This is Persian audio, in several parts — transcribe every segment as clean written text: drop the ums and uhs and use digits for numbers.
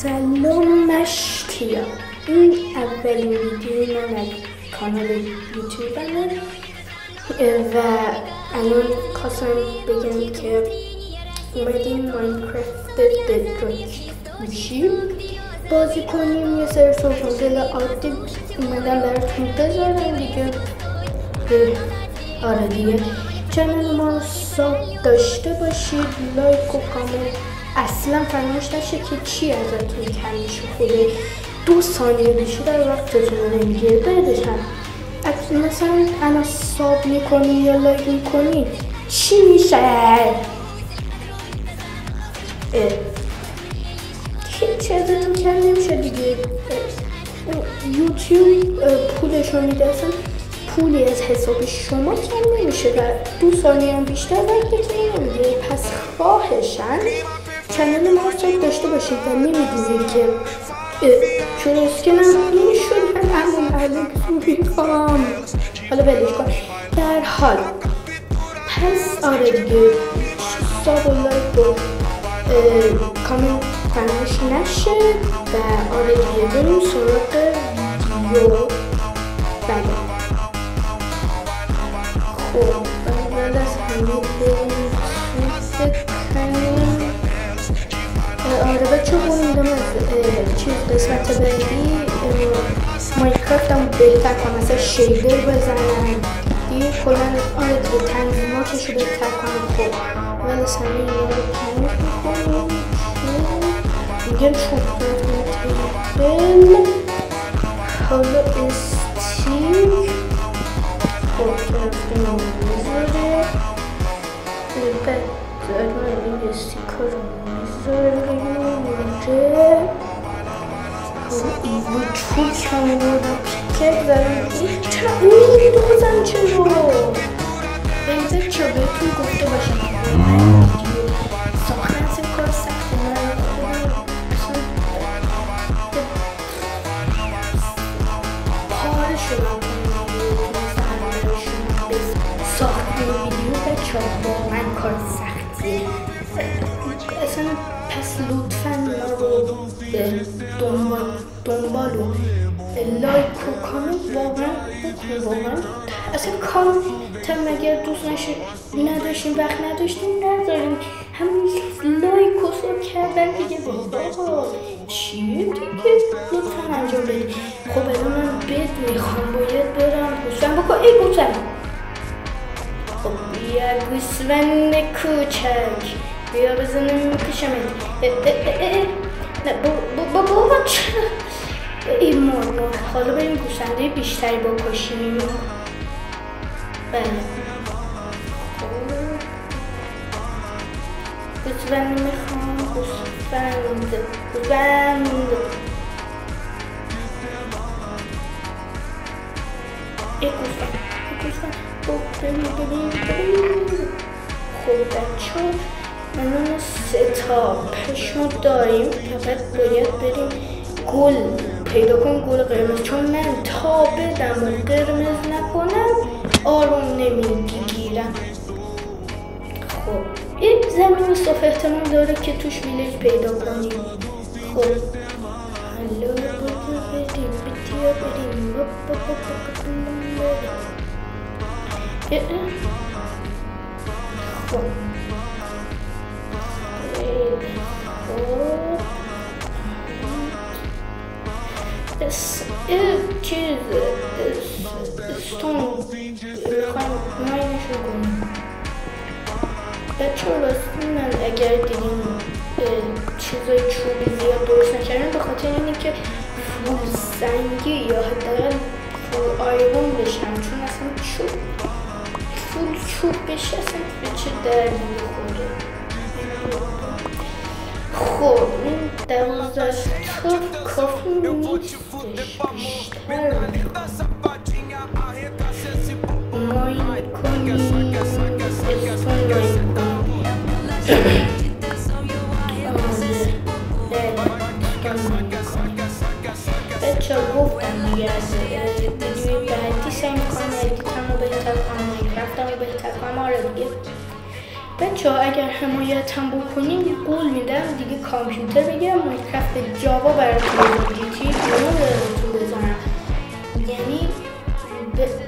سلام مشتیا. این اولین ویدیو من از کانال یوتیوبمه و الان خواستم بگم که اومدیم ماینکرافت بدراک بازی کنیم. یه سری سوشال عادی اومدم براتون بذارم دیگه. آره دیگه چنل ما رو ساب داشته باشید، لایک و کامنت اصلا فراموش نشه که چی ازتون کم میشه. خوده 2 ثانیه بیشتر وقتتون رو نمیگیره. بعدش هم مثلا الان ساب میکنی یا لایک میکنی چی میشه؟ هیچ ازتون کم نمیشه دیگه. یوتیوب پولش رو میده، اصلا پولی از حساب شما کم نمیشه و 2 ثانیه هم بیشتر وقتتون نمیگیره. پس خواهشن چنل ما رو ساب داشته باشید و نمیدونید که چون اسکنم این شد همون الان میخوام حالا بدش کن. در حال پس آره دیگه ساب و لایک و کامنت فراموش نشه و آره دیگه بریم سراغ ویدیو. بله خب بعد از همه بریم بکنیم. آره بچه بایدم از چیز قسمت بعدی ماینکرافت هم بهتر کنم، مثلا شیدر بزنم دیگه کلن. آره دیگه تنظیماتش رو بهتر کنم. خب اول از همه اینا رو تنظیم میکنیم. میگم شکلات تیبل حالا استیک خب رفتیم رو میذاره بعد داریم این استیکا رو میذاریم اینجا. ایوان چون کامل رو پیکر داریم این دوزن چه رو بینده چه بهتون گفته باشم ساختن سه کار سخته. من پاره شدم ساختن ویدیو بچه واقعا کار سختیه اصلا. پس لطفا ما رو دنبال و لایک و کامنت واقعا بکن. واقعا اصلا کامنت هم اگر دوست نداشتیم وقت نداشتیم نذاریم، همین لایک و ساب کردن دیگه. بابا چیه دیگه لطفا انجام بدید. خب الان من بد میخوام باید برم گوسفند بکن. ای گوسفند خب بیا گوسفند کوچک بیا بزنم پیشمت. نه بابا چرا ای مار. حالا بریم گوسفنده بیشتری بکشیم. بله گوسفند میخوام. گوسفند ای گوسفند خب بریم. خب بچه الان 3 تا پشمو داریم. فقط باید بریم گل پیدا کن، گل قرمز، چون من تا بدم و قرمز نکنم آروم نمیگیرم. خب این زمین صاف احتمال داره که توش ویلیج پیدا کنیم. خب حالا بریم خب چیز استون میخوایم ماینش رو کنیم. بچه راستی من اگر دیدیم چیزای چوبی زیاد درست نکردن به خاطر اینه که فول سنگی یا حداقل فول آیرون بشم، چون اصلا فول چوب بشه اصلا به چه دردی میخوره. خب این 12 تا کافی نیستش، بیشتر ماین کنیم. بچه گفتم دیگه از ویدیوی بعدی سعی میکنم ادیتم رو بهتر کنم، ماینکرافتم رو بهتر کنم. آره دیگه بچه ها اگر حمایت هم بکنیم قول میدم دیگه کامپیوتر بگیرم ماینکرافت جاوا براتون جیتی اونو براتون بزنم. یعنی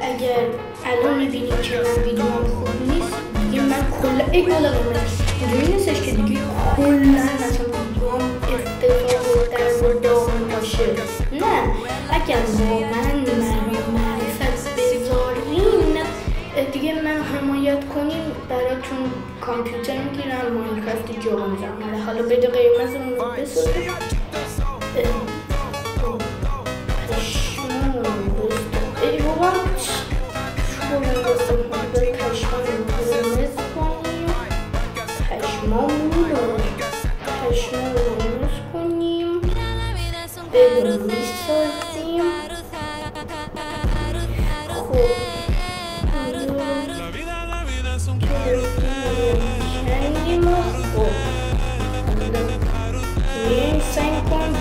اگر الان میبینید که من ویدیوم خوب نیست دیگه من کلا اینجوری نیستش که دیگه کلا مثلا ویدیوم افتضاح و داغون باشه. نه، اگر واقعا معرفت بذارین دیگه من حمایت کنیم براتون کامپیوتر میگیرم ماینکرافت جاوا میزنم. حالا بده قیمتمون رو بسازیم.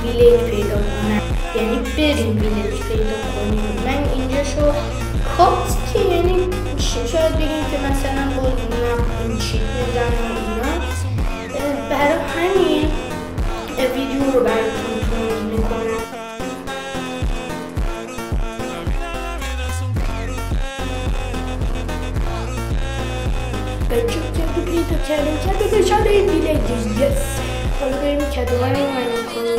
ویلیج پیدا کنم، یعنی بریم ویلیج پیدا کنیم. من اینجا شو کاپت که یعنی شاید بگیم که مثلا باز نکنیم چیت میزنم اینا، برای همین ویدیو رو براتون توضیح میکنم. بچه کدو پیدا کردیم کدو بشاره ویلیج یس. حالا بریم کدو ها رو معنی کنیم.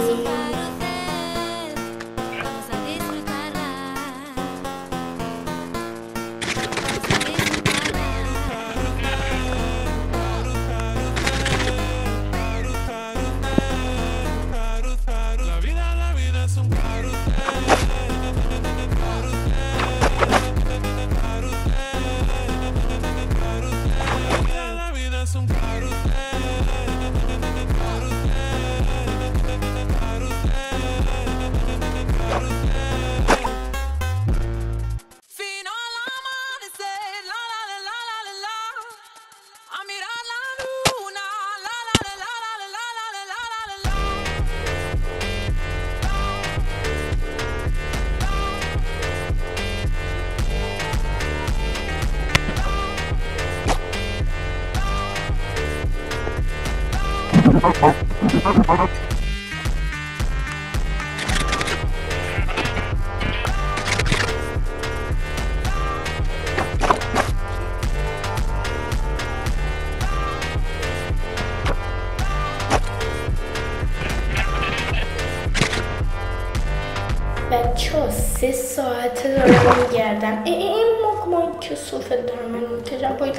بچه ها 3 ساعته دارم میگردم. این مگمایی که صفت دارم من متجم باید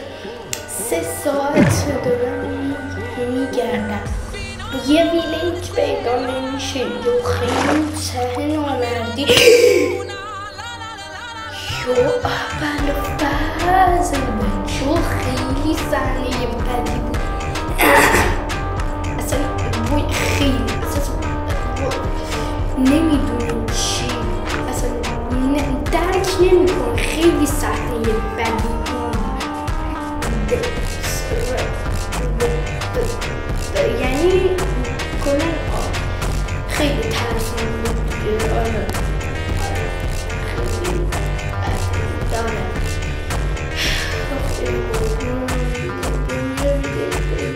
3 ساعته دارم میگردم یه ویلیج پیدا نمیشه. یو خیلی ته نامردی یو اول فضل بچه ها خیلی صحنه بدی بود. اصلا بوی خیلی اصلا نمیدونم چی اصلا درک نمیکنم. خیلی صحنه بدی بود. یعنی کلا خیلی ترسناک بود دیگه. آره خیلی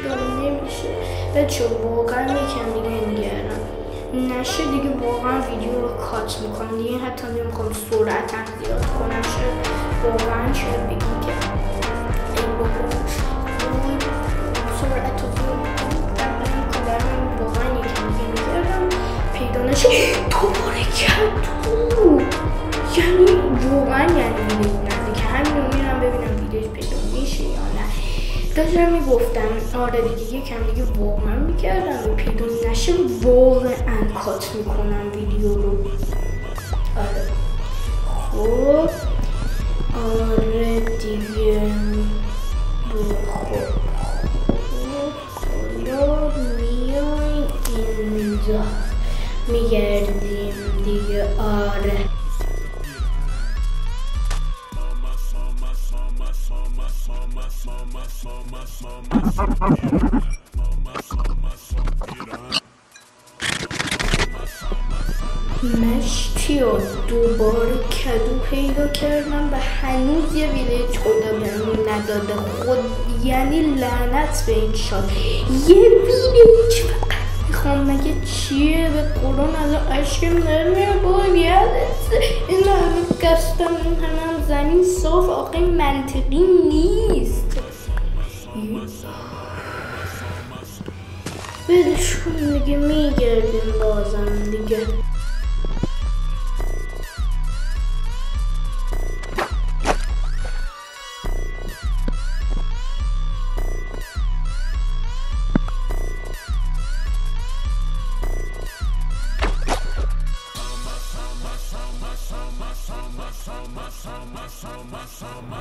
داره نمیشه بچه واقعا یکم دیگه میگردم نشه دیگه واقعا ویدیو رو کات میکنم دیگه. حتی نمیخوام سرعتم زیاد کنم. واقعا شاید بگیم که ای بابا سرعت رو زیاد میکنم کدرم واقعا یکم دیگه میگردم پیدا نشه. دوباره کدو یعنی واقعا یعنی نمیدونم که همین رو میرم ببینم ویدیوش پیدا میشه یا نه. داشتم میگفتم آره دیگه یکم دیگه واقعا میکردم پیدا نشه واقعا کات میکنم ویدیو رو. آره خب آره دیگه خب حالا میایم اینجا میگردیم دیگه. آره مشتی و دوباره کدو پیدا کردم و هنوز یه ویلیج خدا بهمون نداده. خود یعنی لعنت به این شاد. یه ویلیج فقط بخوام مگه چیه؟ به قرآن الان اشکم نمیره باید این همه گستم این همه زمین صاف آقای منطقی نیست. بدش کن دیگه میگردیم بازم دیگه.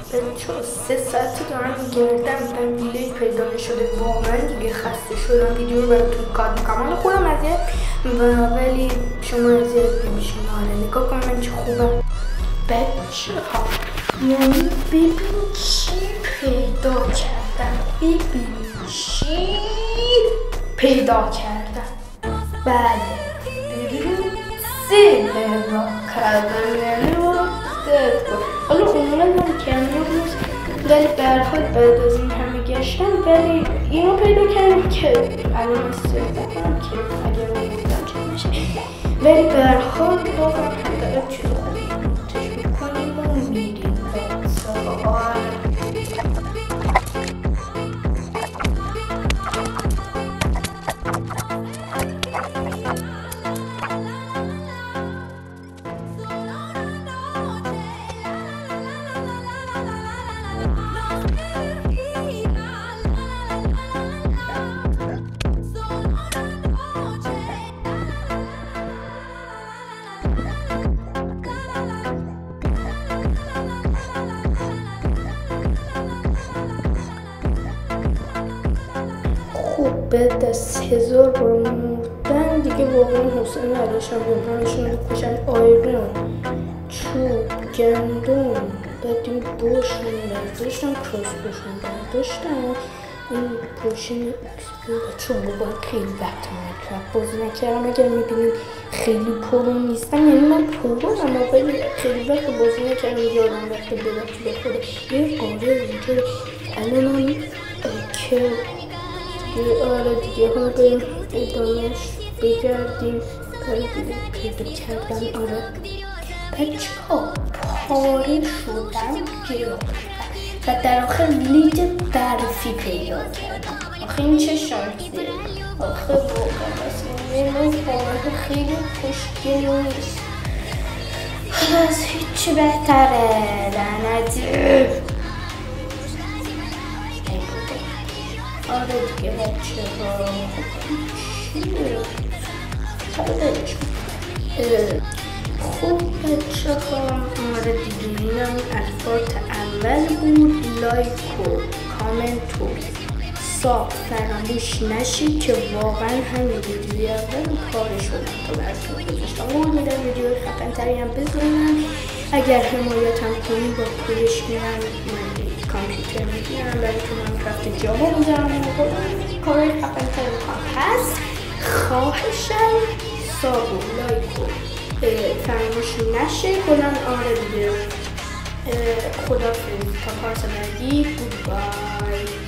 بچه 3 ساعتی دارم میگردم ویدیوی پیدا نشده. واقعا دیگه خسته شدم. ویدیو رو براتون کات میکنم. حالا خودم اذیت ولی شما اذیت نمیشین. آره نگاه کن من چه خوبم. بچه ها یعنی ببین چی پیدا کردم. ببین چی پیدا کردم. بله ببین 3 پیدا کردم. یعنی حالا عموما من کمیاب نیست ولی برحال بعد از این همه گشتم ولی اینو پیدا کردم که الان استفاده کنم که اگر من بودم چه میشه. ولی برحال واقعا حداقل چیز خوبی تشویق کنیم و میریم بعد از 1000 بار مردن دیگه واقعا حوصله نداشتم. همشون رو بکشن. آیرون، چوب، گندم، بعد این باشون برداشتم، کراسباشون برداشتم. این پوشن اکسپی چون باید خیلی وقت مایکرافت بازی نکردم. اگر میبینیم خیلی پرو نیستم یعنی من پرو اما ولی خیلی وقت بازی نکردم. یادم وقت بدم تو بخوره یه قاره اینجا الان که آره دیگه حالا بریم ادامهش بگردیم. آره دیگه پیدا کردم. آره بچه ها پاره شدم گرفتم و در آخر لید برفی پیدا کردم. آخه این چه شانسیه. آخه واقعا اصلا این پاره خیلی خوشگل نیست. خلاص هیچی بهتره لعنتی. آره دیگه بچه ها خوب بچه ها آره دیگه اینم الفات اول بود. لایک و کامنت و ساب فراموش نشید که واقعا همین ویدیوی اول کارش رو تو براتون گذاشتم. قول میدم ویدیو خفن‌تری هم بزنم. اگر حمایتم کنی با پولش میرم کامپیوتر میگیرم براتون مایکرافت جاوا میذارم و کارهای خفن‌تر میکنم. پس خواهشم ساب و لایک و فراموش نشه. کلا آره دیگه خدافظ تا پارت بعدی. گود بای.